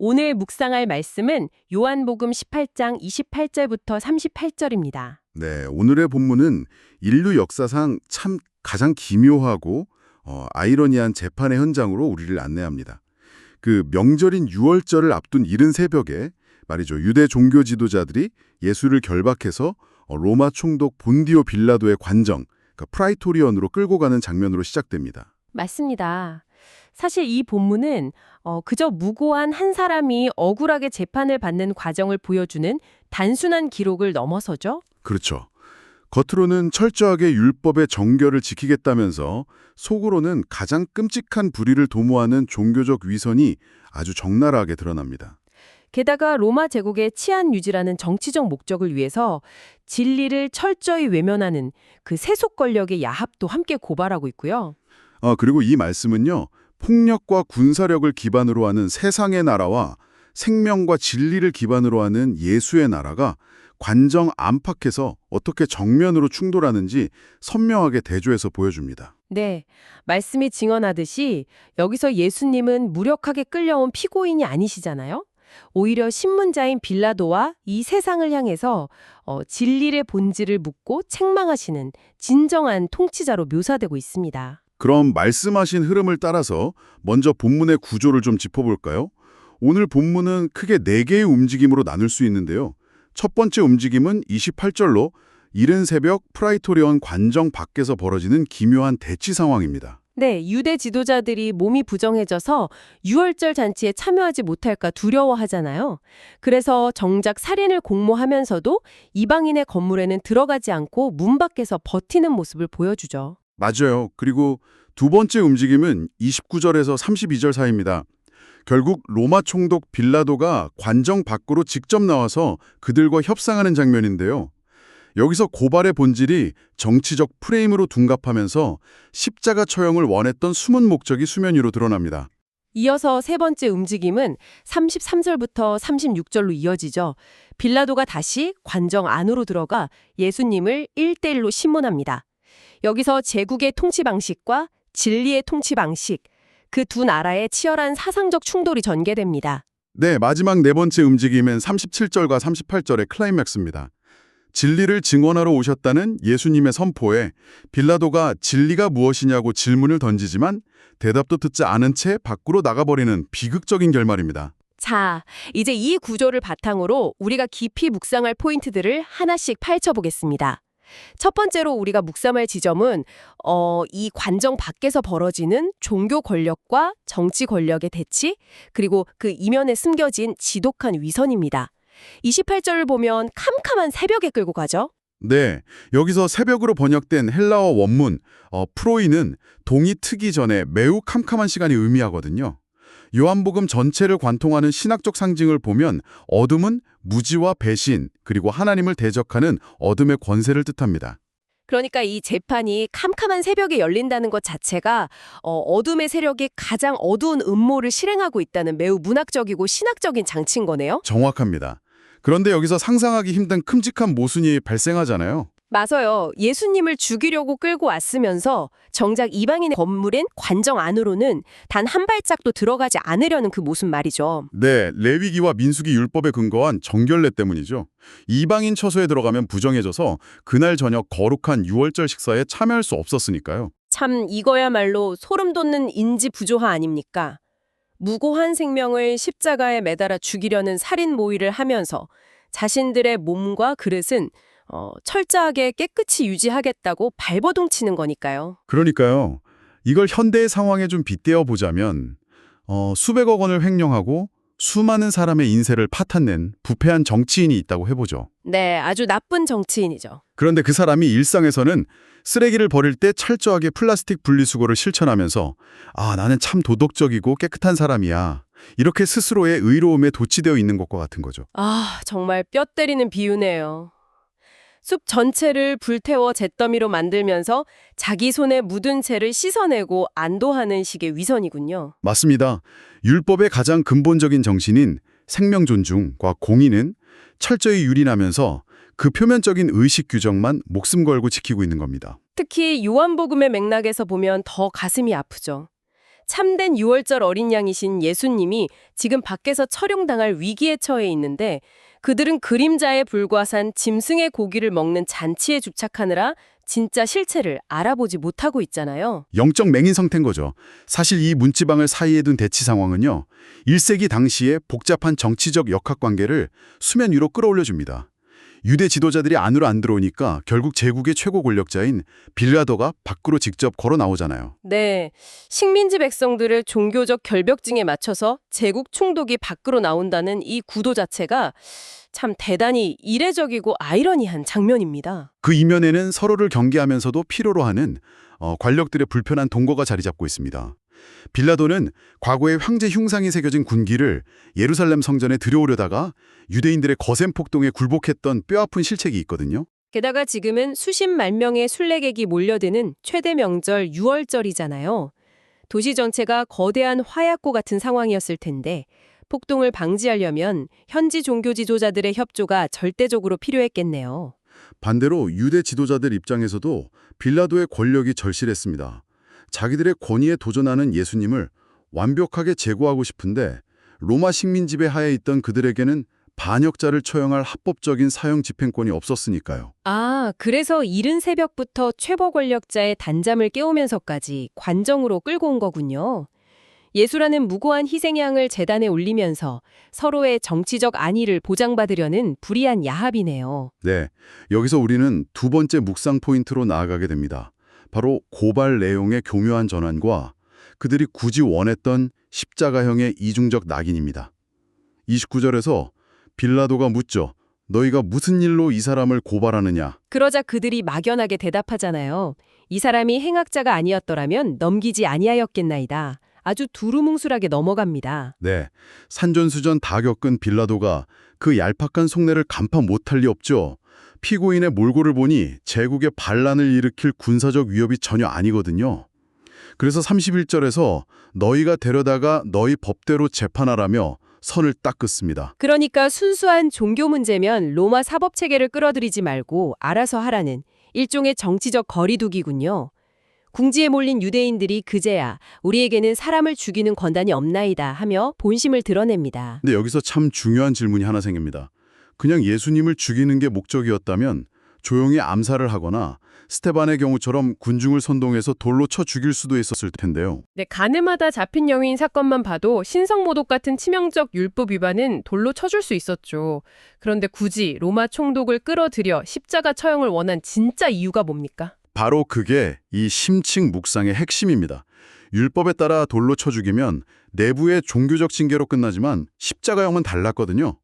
오늘 묵상할 말씀은 요한복음 18장 28절부터 38절입니다. 네, 오늘의 본문은 인류 역사상 참 가장 기묘하고 아이러니한 재판의 현장으로 우리를 안내합니다. 그 명절인 유월절을 앞둔 이른 새벽에 말이죠. 유대 종교 지도자들이 예수를 결박해서 로마 총독 본디오 빌라도의 관정, 그러니까 프라이토리언으로 끌고 가는 장면으로 시작됩니다. 맞습니다. 사실 이 본문은 그저 무고한 한 사람이 억울하게 재판을 받는 과정을 보여주는 단순한 기록을 넘어서죠. 그렇죠. 겉으로는 철저하게 율법의 정결을 지키겠다면서 속으로는 가장 끔찍한 불의를 도모하는 종교적 위선이 아주 적나라하게 드러납니다. 게다가 로마 제국의 치안 유지라는 정치적 목적을 위해서 진리를 철저히 외면하는 그 세속 권력의 야합도 함께 고발하고 있고요. 그리고 이 말씀은요. 폭력과 군사력을 기반으로 하는 세상의 나라와 생명과 진리를 기반으로 하는 예수의 나라가 관정 안팎에서 어떻게 정면으로 충돌하는지 선명하게 대조해서 보여줍니다. 네, 말씀이 증언하듯이 여기서 예수님은 무력하게 끌려온 피고인이 아니시잖아요. 오히려 신문자인 빌라도와 이 세상을 향해서 진리의 본질을 묻고 책망하시는 진정한 통치자로 묘사되고 있습니다. 그럼 말씀하신 흐름을 따라서 먼저 본문의 구조를 좀 짚어볼까요? 오늘 본문은 크게 4개의 움직임으로 나눌 수 있는데요. 첫 번째 움직임은 28절로 이른 새벽 프라이토리온 관정 밖에서 벌어지는 기묘한 대치 상황입니다. 네, 유대 지도자들이 몸이 부정해져서 유월절 잔치에 참여하지 못할까 두려워하잖아요. 그래서 정작 살인을 공모하면서도 이방인의 건물에는 들어가지 않고 문 밖에서 버티는 모습을 보여주죠. 맞아요. 그리고 두 번째 움직임은 29절에서 32절 사이입니다. 결국 로마 총독 빌라도가 관정 밖으로 직접 나와서 그들과 협상하는 장면인데요. 여기서 고발의 본질이 정치적 프레임으로 둔갑하면서 십자가 처형을 원했던 숨은 목적이 수면 위로 드러납니다. 이어서 세 번째 움직임은 33절부터 36절로 이어지죠. 빌라도가 다시 관정 안으로 들어가 예수님을 1대1로 신문합니다. 여기서 제국의 통치 방식과 진리의 통치 방식, 그 두 나라의 치열한 사상적 충돌이 전개됩니다. 네, 마지막 네 번째 움직임은 37절과 38절의 클라이맥스입니다. 진리를 증언하러 오셨다는 예수님의 선포에 빌라도가 진리가 무엇이냐고 질문을 던지지만 대답도 듣지 않은 채 밖으로 나가버리는 비극적인 결말입니다. 자, 이제 이 구조를 바탕으로 우리가 깊이 묵상할 포인트들을 하나씩 파헤쳐보겠습니다. 첫 번째로 우리가 묵상할 지점은 이 관정 밖에서 벌어지는 종교 권력과 정치 권력의 대치, 그리고 그 이면에 숨겨진 지독한 위선입니다. 28절을 보면 캄캄한 새벽에 끌고 가죠. 네, 여기서 새벽으로 번역된 헬라어 원문 프로이는 동이 트기 전에 매우 캄캄한 시간이 의미하거든요. 요한복음 전체를 관통하는 신학적 상징을 보면 어둠은 무지와 배신, 그리고 하나님을 대적하는 어둠의 권세를 뜻합니다. 그러니까 이 재판이 캄캄한 새벽에 열린다는 것 자체가 어둠의 세력이 가장 어두운 음모를 실행하고 있다는 매우 문학적이고 신학적인 장치인 거네요. 정확합니다. 그런데 여기서 상상하기 힘든 끔찍한 모순이 발생하잖아요. 맞아요. 예수님을 죽이려고 끌고 왔으면서 정작 이방인의 건물인 관정 안으로는 단 한 발짝도 들어가지 않으려는 그 모습 말이죠. 네, 레위기와 민수기 율법에 근거한 정결례 때문이죠. 이방인 처소에 들어가면 부정해져서 그날 저녁 거룩한 유월절 식사에 참여할 수 없었으니까요. 참 이거야말로 소름 돋는 인지 부조화 아닙니까? 무고한 생명을 십자가에 매달아 죽이려는 살인 모의를 하면서 자신들의 몸과 그릇은 철저하게 깨끗이 유지하겠다고 발버둥 치는 거니까요. 그러니까요. 이걸 현대의 상황에 좀 빗대어 보자면 수백억 원을 횡령하고 수많은 사람의 인생을 파탄낸 부패한 정치인이 있다고 해보죠. 네, 아주 나쁜 정치인이죠. 그런데 그 사람이 일상에서는 쓰레기를 버릴 때 철저하게 플라스틱 분리수거를 실천하면서 나는 참 도덕적이고 깨끗한 사람이야. 이렇게 스스로의 의로움에 도취되어 있는 것과 같은 거죠. 정말 뼈 때리는 비유네요. 숲 전체를 불태워 잿더미로 만들면서 자기 손에 묻은 채를 씻어내고 안도하는 식의 위선이군요. 맞습니다. 율법의 가장 근본적인 정신인 생명 존중과 공의는 철저히 유린하면서 그 표면적인 의식 규정만 목숨 걸고 지키고 있는 겁니다. 특히 요한복음의 맥락에서 보면 더 가슴이 아프죠. 참된 유월절 어린 양이신 예수님이 지금 밖에서 처령당할 위기에 처해 있는데 그들은 그림자에 불과산 짐승의 고기를 먹는 잔치에 집착하느라 진짜 실체를 알아보지 못하고 있잖아요. 영적 맹인 상태인 거죠. 사실 이 문지방을 사이에 둔 대치 상황은요. 1세기 당시의 복잡한 정치적 역학관계를 수면 위로 끌어올려줍니다. 유대 지도자들이 안으로 안 들어오니까 결국 제국의 최고 권력자인 빌라도가 밖으로 직접 걸어 나오잖아요. 네, 식민지 백성들을 종교적 결벽증에 맞춰서 제국 충독이 밖으로 나온다는 이 구도 자체가 참 대단히 이례적이고 아이러니한 장면입니다. 그 이면에는 서로를 경계하면서도 필요로 하는 관력들의 불편한 동거가 자리 잡고 있습니다. 빌라도는 과거의 황제 흉상이 새겨진 군기를 예루살렘 성전에 들여오려다가 유대인들의 거센 폭동에 굴복했던 뼈아픈 실책이 있거든요. 게다가 지금은 수십만 명의 순례객이 몰려드는 최대 명절 유월절이잖아요. 도시 전체가 거대한 화약고 같은 상황이었을 텐데 폭동을 방지하려면 현지 종교 지도자들의 협조가 절대적으로 필요했겠네요. 반대로 유대 지도자들 입장에서도 빌라도의 권력이 절실했습니다. 자기들의 권위에 도전하는 예수님을 완벽하게 제거하고 싶은데 로마 식민 지배 하에 있던 그들에게는 반역자를 처형할 합법적인 사형 집행권이 없었으니까요. 아, 그래서 이른 새벽부터 최고 권력자의 단잠을 깨우면서까지 관정으로 끌고 온 거군요. 예수라는 무고한 희생양을 제단에 올리면서 서로의 정치적 안위를 보장받으려는 불의한 야합이네요. 네, 여기서 우리는 두 번째 묵상 포인트로 나아가게 됩니다. 바로 고발 내용의 교묘한 전환과 그들이 굳이 원했던 십자가형의 이중적 낙인입니다. 29절에서 빌라도가 묻죠. 너희가 무슨 일로 이 사람을 고발하느냐? 그러자 그들이 막연하게 대답하잖아요. 이 사람이 행악자가 아니었더라면 넘기지 아니하였겠나이다. 아주 두루뭉술하게 넘어갑니다. 네, 산전수전 다 겪은 빌라도가 그 얄팍한 속내를 간파 못할 리 없죠. 피고인의 몰골을 보니 제국의 반란을 일으킬 군사적 위협이 전혀 아니거든요. 그래서 31절에서 너희가 데려다가 너희 법대로 재판하라며 선을 딱 긋습니다. 그러니까 순수한 종교 문제면 로마 사법체계를 끌어들이지 말고 알아서 하라는 일종의 정치적 거리두기군요. 궁지에 몰린 유대인들이 그제야 우리에게는 사람을 죽이는 권한이 없나이다 하며 본심을 드러냅니다. 근데 여기서 참 중요한 질문이 하나 생깁니다. 그냥 예수님을 죽이는 게 목적이었다면 조용히 암살을 하거나 스테반의 경우처럼 군중을 선동해서 돌로 쳐 죽일 수도 있었을 텐데요. 네, 가늠하다 잡힌 여인 사건만 봐도 신성모독 같은 치명적 율법 위반은 돌로 쳐줄 수 있었죠. 그런데 굳이 로마 총독을 끌어들여 십자가 처형을 원한 진짜 이유가 뭡니까? 바로 그게 이 심층 묵상의 핵심입니다. 율법에 따라 돌로 쳐 죽이면 내부의 종교적 징계로 끝나지만 십자가형은 달랐거든요.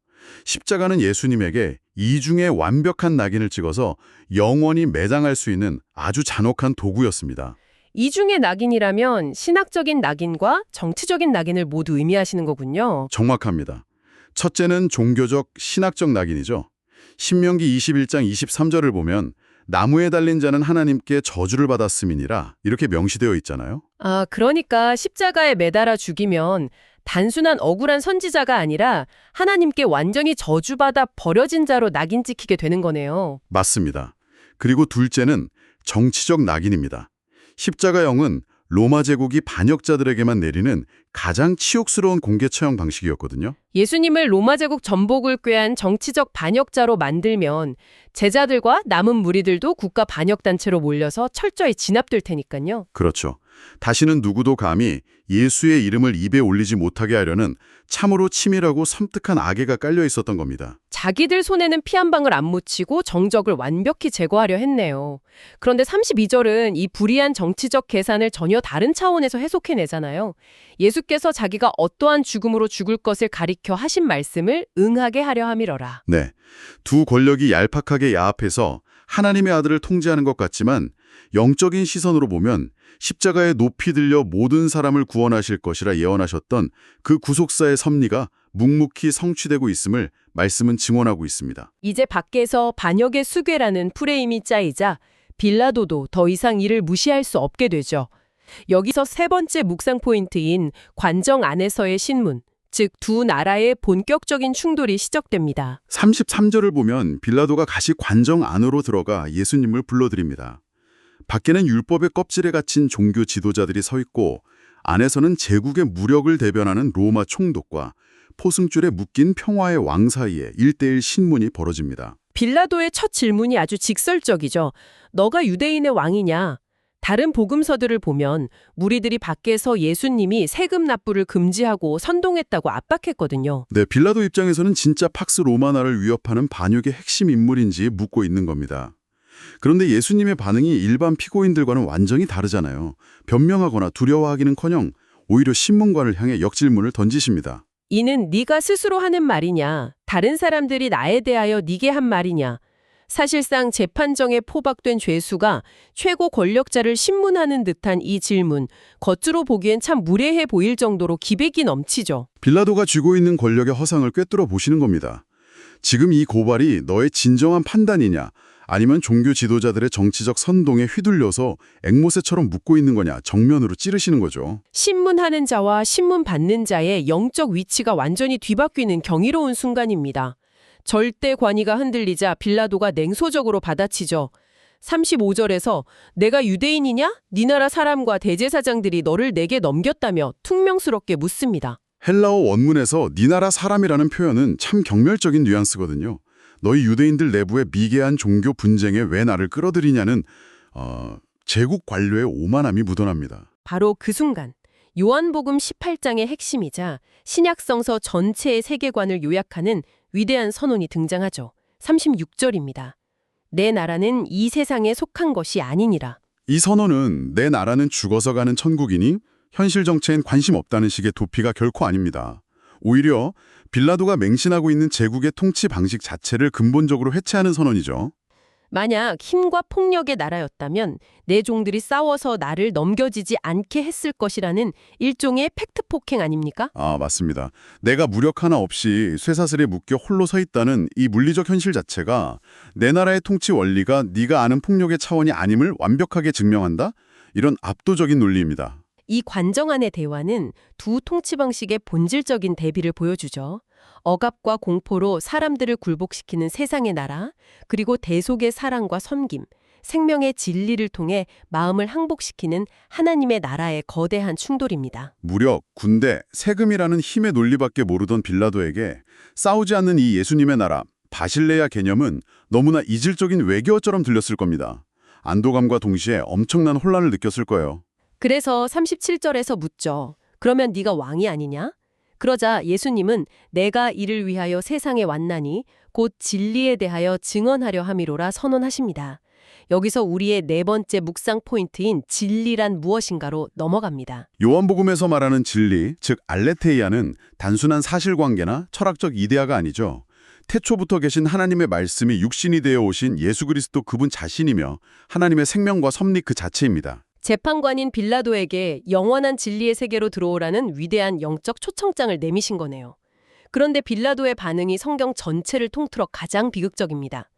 십자가는 예수님에게 이중의 완벽한 낙인을 찍어서 영원히 매장할 수 있는 아주 잔혹한 도구였습니다. 이중의 낙인이라면 신학적인 낙인과 정치적인 낙인을 모두 의미하시는 거군요. 정확합니다. 첫째는 종교적, 신학적 낙인이죠. 신명기 21장 23절을 보면 나무에 달린 자는 하나님께 저주를 받았음이니라 이렇게 명시되어 있잖아요. 아, 그러니까 십자가에 매달아 죽이면 단순한 억울한 선지자가 아니라 하나님께 완전히 저주받아 버려진 자로 낙인 찍히게 되는 거네요. 맞습니다. 그리고 둘째는 정치적 낙인입니다. 십자가형은 로마 제국이 반역자들에게만 내리는 가장 치욕스러운 공개 처형 방식이었거든요. 예수님을 로마 제국 전복을 꾀한 정치적 반역자로 만들면 제자들과 남은 무리들도 국가 반역단체로 몰려서 철저히 진압될 테니까요. 그렇죠. 다시는 누구도 감히 예수의 이름을 입에 올리지 못하게 하려는 참으로 치밀하고 섬뜩한 악의가 깔려 있었던 겁니다. 자기들 손에는 피 한 방울 안 묻히고 정적을 완벽히 제거하려 했네요. 그런데 32절은 이 불의한 정치적 계산을 전혀 다른 차원에서 해석해내잖아요. 예수께서 자기가 어떠한 죽음으로 죽을 것을 가리켜 하신 말씀을 응하게 하려 함이러라. 네, 두 권력이 얄팍하게 야합해서 하나님의 아들을 통제하는 것 같지만 영적인 시선으로 보면 십자가에 높이 들려 모든 사람을 구원하실 것이라 예언하셨던 그 구속사의 섭리가 묵묵히 성취되고 있음을 말씀은 증언하고 있습니다. 이제 밖에서 반역의 수괴라는 프레임이 짜이자 빌라도도 더 이상 이를 무시할 수 없게 되죠. 여기서 세 번째 묵상 포인트인 관정 안에서의 신문, 즉 두 나라의 본격적인 충돌이 시작됩니다. 33절을 보면 빌라도가 다시 관정 안으로 들어가 예수님을 불러드립니다. 밖에는 율법의 껍질에 갇힌 종교 지도자들이 서 있고 안에서는 제국의 무력을 대변하는 로마 총독과 포승줄에 묶인 평화의 왕 사이에 1대1 신문이 벌어집니다. 빌라도의 첫 질문이 아주 직설적이죠. 너가 유대인의 왕이냐? 다른 복음서들을 보면 무리들이 밖에서 예수님이 세금 납부를 금지하고 선동했다고 압박했거든요. 네, 빌라도 입장에서는 진짜 팍스 로마나를 위협하는 반역의 핵심 인물인지 묻고 있는 겁니다. 그런데 예수님의 반응이 일반 피고인들과는 완전히 다르잖아요. 변명하거나 두려워하기는커녕 오히려 신문관을 향해 역질문을 던지십니다. 이는 네가 스스로 하는 말이냐? 다른 사람들이 나에 대하여 네게 한 말이냐? 사실상 재판정에 포박된 죄수가 최고 권력자를 신문하는 듯한 이 질문, 겉으로 보기엔 참 무례해 보일 정도로 기백이 넘치죠. 빌라도가 쥐고 있는 권력의 허상을 꿰뚫어 보시는 겁니다. 지금 이 고발이 너의 진정한 판단이냐, 아니면 종교 지도자들의 정치적 선동에 휘둘려서 앵무새처럼 묻고 있는 거냐 정면으로 찌르시는 거죠. 신문하는 자와 신문 받는 자의 영적 위치가 완전히 뒤바뀌는 경이로운 순간입니다. 절대 권위가 흔들리자 빌라도가 냉소적으로 받아치죠. 35절에서 내가 유대인이냐? 네 나라 사람과 대제사장들이 너를 내게 넘겼다며 퉁명스럽게 묻습니다. 헬라어 원문에서 네 나라 사람이라는 표현은 참 경멸적인 뉘앙스거든요. 너희 유대인들 내부의 미개한 종교 분쟁에 왜 나를 끌어들이냐는 제국 관료의 오만함이 묻어납니다. 바로 그 순간 요한복음 18장의 핵심이자 신약성서 전체의 세계관을 요약하는 위대한 선언이 등장하죠. 36절입니다. 내 나라는 이 세상에 속한 것이 아니니라. 이 선언은 내 나라는 죽어서 가는 천국이니 현실 정체엔 관심 없다는 식의 도피가 결코 아닙니다. 오히려 빌라도가 맹신하고 있는 제국의 통치 방식 자체를 근본적으로 해체하는 선언이죠. 만약 힘과 폭력의 나라였다면 내 종들이 싸워서 나를 넘겨지지 않게 했을 것이라는 일종의 팩트 폭행 아닙니까? 아, 맞습니다. 내가 무력 하나 없이 쇠사슬에 묶여 홀로 서 있다는 이 물리적 현실 자체가 내 나라의 통치 원리가 네가 아는 폭력의 차원이 아님을 완벽하게 증명한다? 이런 압도적인 논리입니다. 이 관정안의 대화는 두 통치 방식의 본질적인 대비를 보여주죠. 억압과 공포로 사람들을 굴복시키는 세상의 나라, 그리고 대속의 사랑과 섬김, 생명의 진리를 통해 마음을 항복시키는 하나님의 나라의 거대한 충돌입니다. 무력, 군대, 세금이라는 힘의 논리밖에 모르던 빌라도에게 싸우지 않는 이 예수님의 나라, 바실레아 개념은 너무나 이질적인 외교어처럼 들렸을 겁니다. 안도감과 동시에 엄청난 혼란을 느꼈을 거예요. 그래서 37절에서 묻죠. 그러면 네가 왕이 아니냐? 그러자 예수님은 내가 이를 위하여 세상에 왔나니 곧 진리에 대하여 증언하려 함이로라 선언하십니다. 여기서 우리의 네 번째 묵상 포인트인 진리란 무엇인가로 넘어갑니다. 요한복음에서 말하는 진리, 즉 알레테이아는 단순한 사실관계나 철학적 이데아가 아니죠. 태초부터 계신 하나님의 말씀이 육신이 되어 오신 예수 그리스도 그분 자신이며 하나님의 생명과 섭리 그 자체입니다. 재판관인 빌라도에게 영원한 진리의 세계로 들어오라는 위대한 영적 초청장을 내미신 거네요. 그런데 빌라도의 반응이 성경 전체를 통틀어 가장 비극적입니다.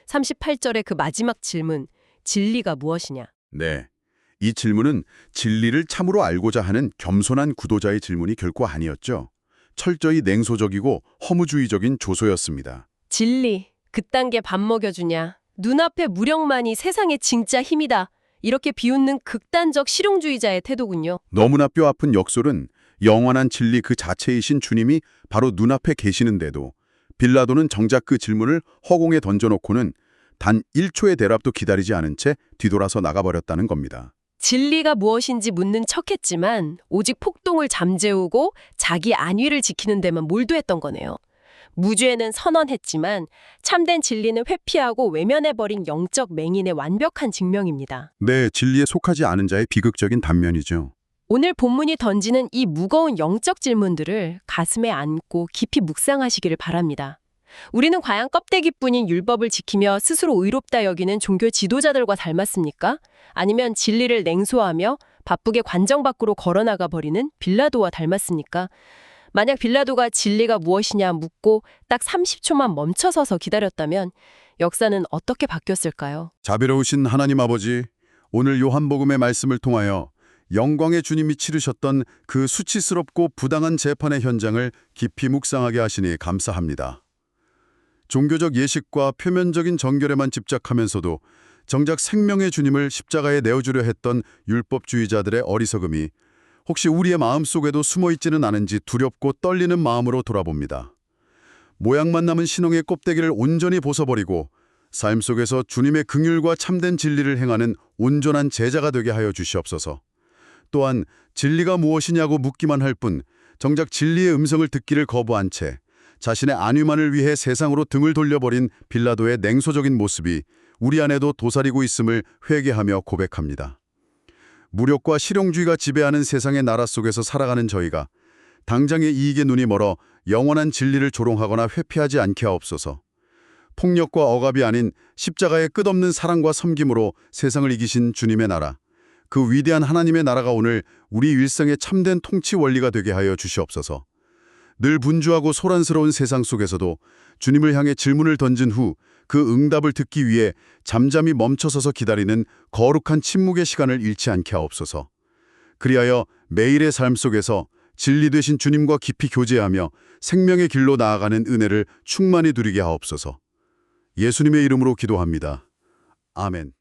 38절의 그 마지막 질문, 진리가 무엇이냐? 네, 이 질문은 진리를 참으로 알고자 하는 겸손한 구도자의 질문이 결코 아니었죠. 철저히 냉소적이고 허무주의적인 조소였습니다. 진리, 그딴 게 밥 먹여주냐? 눈앞의 무력만이 세상의 진짜 힘이다. 이렇게 비웃는 극단적 실용주의자의 태도군요. 너무나 뼈아픈 역설은 영원한 진리 그 자체이신 주님이 바로 눈앞에 계시는데도 빌라도는 정작 그 질문을 허공에 던져놓고는 단 1초의 대답도 기다리지 않은 채 뒤돌아서 나가버렸다는 겁니다. 진리가 무엇인지 묻는 척했지만 오직 폭동을 잠재우고 자기 안위를 지키는 데만 몰두했던 거네요. 무죄는 선언했지만 참된 진리는 회피하고 외면해버린 영적 맹인의 완벽한 증명입니다. 네, 진리에 속하지 않은 자의 비극적인 단면이죠. 오늘 본문이 던지는 이 무거운 영적 질문들을 가슴에 안고 깊이 묵상하시기를 바랍니다. 우리는 과연 껍데기뿐인 율법을 지키며 스스로 의롭다 여기는 종교 지도자들과 닮았습니까? 아니면 진리를 냉소하며 바쁘게 관정 밖으로 걸어나가 버리는 빌라도와 닮았습니까? 만약 빌라도가 진리가 무엇이냐 묻고 딱 30초만 멈춰서서 기다렸다면 역사는 어떻게 바뀌었을까요? 자비로우신 하나님 아버지, 오늘 요한복음의 말씀을 통하여 영광의 주님이 치르셨던 그 수치스럽고 부당한 재판의 현장을 깊이 묵상하게 하시니 감사합니다. 종교적 예식과 표면적인 정결에만 집착하면서도 정작 생명의 주님을 십자가에 내어주려 했던 율법주의자들의 어리석음이 혹시 우리의 마음속에도 숨어있지는 않은지 두렵고 떨리는 마음으로 돌아봅니다. 모양만 남은 신앙의 껍데기를 온전히 벗어버리고 삶 속에서 주님의 긍휼과 참된 진리를 행하는 온전한 제자가 되게 하여 주시옵소서. 또한 진리가 무엇이냐고 묻기만 할 뿐 정작 진리의 음성을 듣기를 거부한 채 자신의 안위만을 위해 세상으로 등을 돌려버린 빌라도의 냉소적인 모습이 우리 안에도 도사리고 있음을 회개하며 고백합니다. 무력과 실용주의가 지배하는 세상의 나라 속에서 살아가는 저희가 당장의 이익에 눈이 멀어 영원한 진리를 조롱하거나 회피하지 않게 하옵소서. 폭력과 억압이 아닌 십자가의 끝없는 사랑과 섬김으로 세상을 이기신 주님의 나라, 그 위대한 하나님의 나라가 오늘 우리 일상의 참된 통치 원리가 되게 하여 주시옵소서. 늘 분주하고 소란스러운 세상 속에서도 주님을 향해 질문을 던진 후 그 응답을 듣기 위해 잠잠히 멈춰서서 기다리는 거룩한 침묵의 시간을 잃지 않게 하옵소서. 그리하여 매일의 삶 속에서 진리 되신 주님과 깊이 교제하며 생명의 길로 나아가는 은혜를 충만히 누리게 하옵소서. 예수님의 이름으로 기도합니다. 아멘.